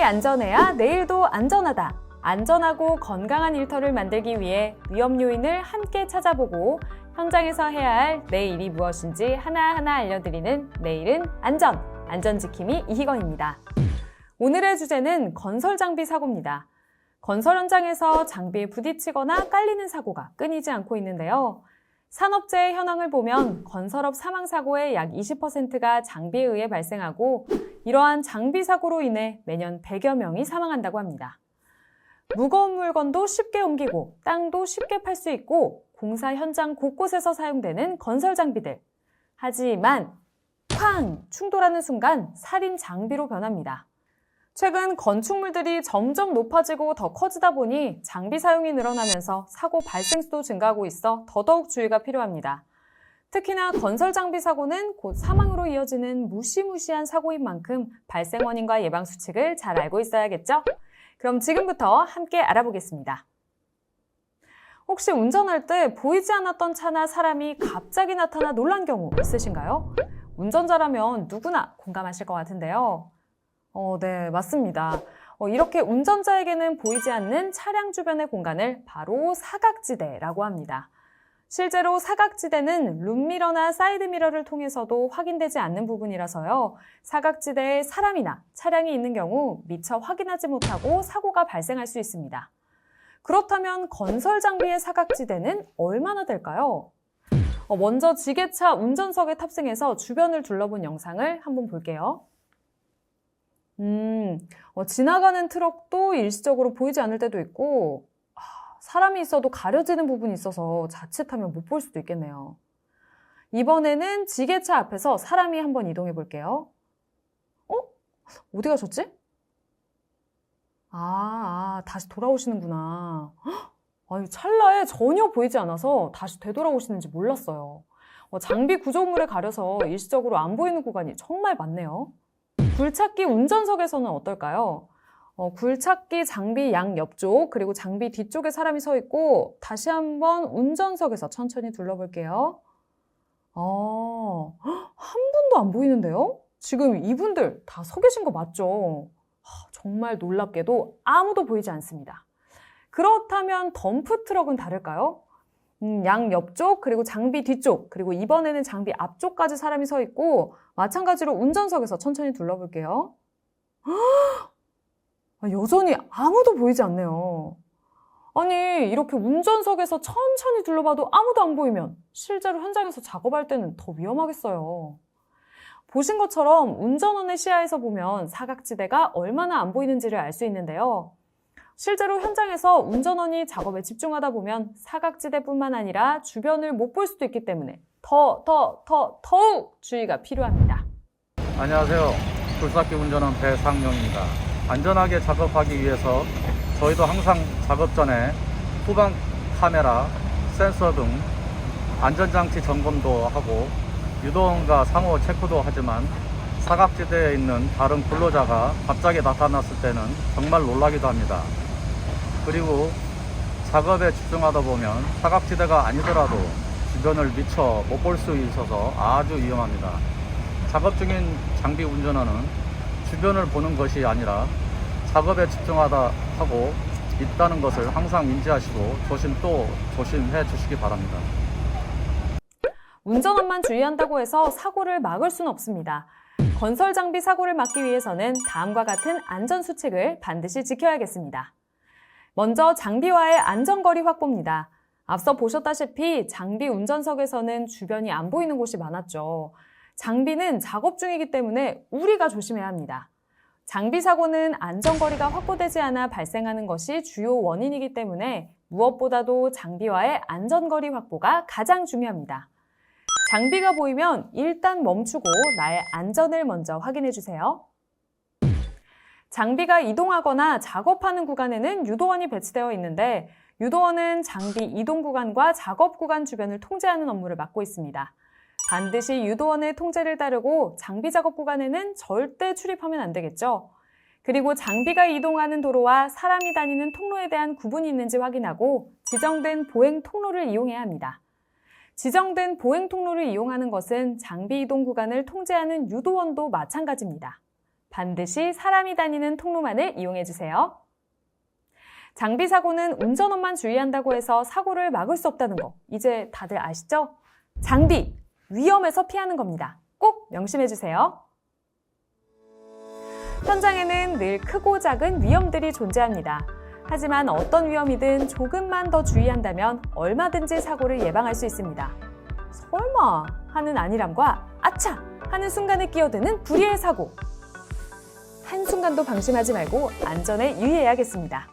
안전해야 내일도 안전하다. 안전하고 건강한 일터를 만들기 위해 위험 요인을 함께 찾아보고 현장에서 해야 할 내일이 무엇인지 하나하나 알려드리는 내일은 안전, 안전지킴이 이희건입니다. 오늘의 주제는 건설장비 사고입니다. 건설 현장에서 장비에 부딪히거나 깔리는 사고가 끊이지 않고 있는데요. 산업재해 현황을 보면 건설업 사망사고의 약 20%가 장비에 의해 발생하고 이러한 장비 사고로 인해 매년 100여 명이 사망한다고 합니다. 무거운 물건도 쉽게 옮기고 땅도 쉽게 팔 수 있고 공사 현장 곳곳에서 사용되는 건설 장비들. 하지만 쾅! 충돌하는 순간 살인 장비로 변합니다. 최근 건축물들이 점점 높아지고 더 커지다 보니 장비 사용이 늘어나면서 사고 발생 수도 증가하고 있어 더더욱 주의가 필요합니다. 특히나 건설 장비 사고는 곧 사망으로 이어지는 무시무시한 사고인 만큼 발생 원인과 예방 수칙을 잘 알고 있어야겠죠? 그럼 지금부터 함께 알아보겠습니다. 혹시 운전할 때 보이지 않았던 차나 사람이 갑자기 나타나 놀란 경우 있으신가요? 운전자라면 누구나 공감하실 것 같은데요. 네, 맞습니다. 이렇게 운전자에게는 보이지 않는 차량 주변의 공간을 바로 사각지대라고 합니다. 실제로 사각지대는 룸미러나 사이드미러를 통해서도 확인되지 않는 부분이라서요. 사각지대에 사람이나 차량이 있는 경우 미처 확인하지 못하고 사고가 발생할 수 있습니다. 그렇다면 건설 장비의 사각지대는 얼마나 될까요? 먼저 지게차 운전석에 탑승해서 주변을 둘러본 영상을 한번 볼게요. 지나가는 트럭도 일시적으로 보이지 않을 때도 있고 사람이 있어도 가려지는 부분이 있어서 자칫하면 못 볼 수도 있겠네요. 이번에는 지게차 앞에서 사람이 한번 이동해 볼게요. 어디 가셨지? 다시 돌아오시는구나. 찰나에 전혀 보이지 않아서 다시 되돌아오시는지 몰랐어요. 장비 구조물에 가려서 일시적으로 안 보이는 구간이 정말 많네요. 굴착기 운전석에서는 어떨까요? 굴착기 장비 양 옆쪽 그리고 장비 뒤쪽에 사람이 서 있고 다시 한번 운전석에서 천천히 둘러볼게요. 한 분도 안 보이는데요? 지금 이분들 다 서 계신 거 맞죠? 정말 놀랍게도 아무도 보이지 않습니다. 그렇다면 덤프트럭은 다를까요? 양 옆쪽 그리고 장비 뒤쪽 그리고 이번에는 장비 앞쪽까지 사람이 서 있고 마찬가지로 운전석에서 천천히 둘러볼게요. 여전히 아무도 보이지 않네요. 아니 이렇게 운전석에서 천천히 둘러봐도 아무도 안 보이면 실제로 현장에서 작업할 때는 더 위험하겠어요. 보신 것처럼 운전원의 시야에서 보면 사각지대가 얼마나 안 보이는지를 알 수 있는데요. 실제로 현장에서 운전원이 작업에 집중하다 보면 사각지대뿐만 아니라 주변을 못 볼 수도 있기 때문에 더욱 주의가 필요합니다. 안녕하세요. 굴삭기 운전원 배상용입니다. 안전하게 작업하기 위해서 저희도 항상 작업 전에 후방 카메라, 센서 등 안전장치 점검도 하고 유도원과 상호 체크도 하지만 사각지대에 있는 다른 근로자가 갑자기 나타났을 때는 정말 놀라기도 합니다. 그리고 작업에 집중하다 보면 사각지대가 아니더라도 주변을 미처 못 볼 수 있어서 아주 위험합니다. 작업 중인 장비 운전원은 주변을 보는 것이 아니라 작업에 집중하다 하고 있다는 것을 항상 인지하시고 조심해 주시기 바랍니다. 운전원만 주의한다고 해서 사고를 막을 수는 없습니다. 건설 장비 사고를 막기 위해서는 다음과 같은 안전수칙을 반드시 지켜야겠습니다. 먼저 장비와의 안전거리 확보입니다. 앞서 보셨다시피 장비 운전석에서는 주변이 안 보이는 곳이 많았죠. 장비는 작업 중이기 때문에 우리가 조심해야 합니다. 장비 사고는 안전거리가 확보되지 않아 발생하는 것이 주요 원인이기 때문에 무엇보다도 장비와의 안전거리 확보가 가장 중요합니다. 장비가 보이면 일단 멈추고 나의 안전을 먼저 확인해 주세요. 장비가 이동하거나 작업하는 구간에는 유도원이 배치되어 있는데 유도원은 장비 이동 구간과 작업 구간 주변을 통제하는 업무를 맡고 있습니다. 반드시 유도원의 통제를 따르고 장비 작업 구간에는 절대 출입하면 안 되겠죠. 그리고 장비가 이동하는 도로와 사람이 다니는 통로에 대한 구분이 있는지 확인하고 지정된 보행 통로를 이용해야 합니다. 지정된 보행 통로를 이용하는 것은 장비 이동 구간을 통제하는 유도원도 마찬가지입니다. 반드시 사람이 다니는 통로만을 이용해 주세요. 장비 사고는 운전원만 주의한다고 해서 사고를 막을 수 없다는 거 이제 다들 아시죠? 장비, 위험에서 피하는 겁니다. 꼭 명심해 주세요. 현장에는 늘 크고 작은 위험들이 존재합니다. 하지만 어떤 위험이든 조금만 더 주의한다면 얼마든지 사고를 예방할 수 있습니다. 설마 하는 안일함과 아차 하는 순간에 끼어드는 불의의 사고. 한순간도 방심하지 말고 안전에 유의해야겠습니다.